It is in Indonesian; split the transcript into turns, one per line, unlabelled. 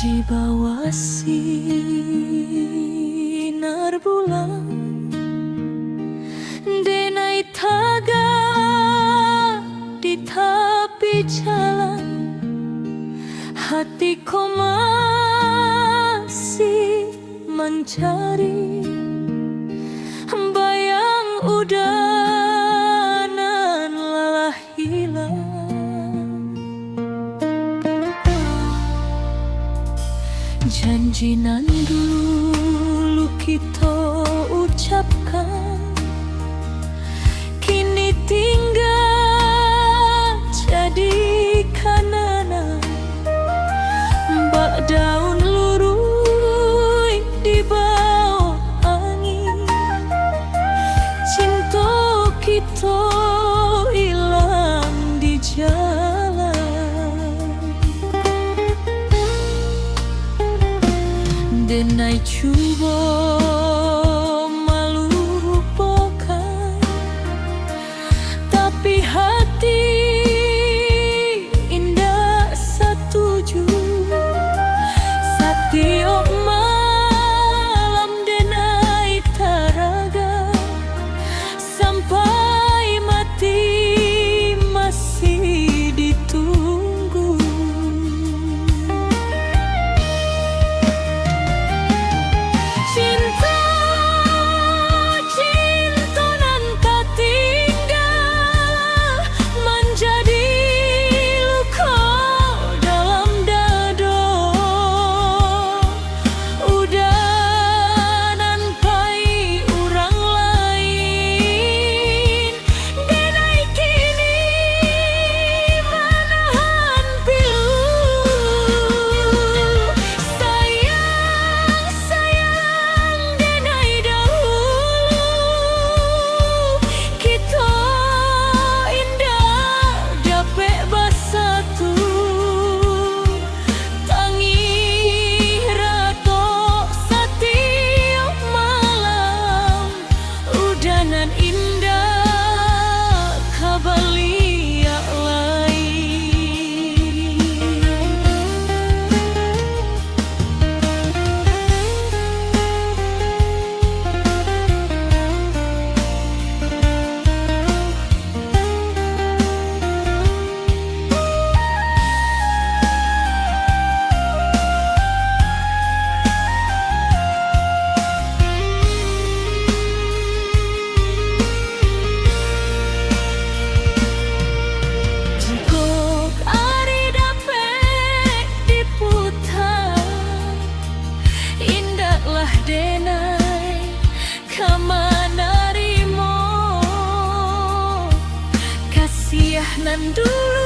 Di bawah sinar bulan, denai taga di tepi jalan, hatiku masih mencari bayang udanan lelah hilang. Janji nan dulu kita ucapkan kini tinggal jadi kenangan. Bak daun lurui di bawah angin, cinta kita hilang di jalan. Denai cuba melupakan, tapi hati indah setuju. Setiap malam denai taraga, sampai mati masih ditunggu. Denai kemana rimo, kasiah nan dulu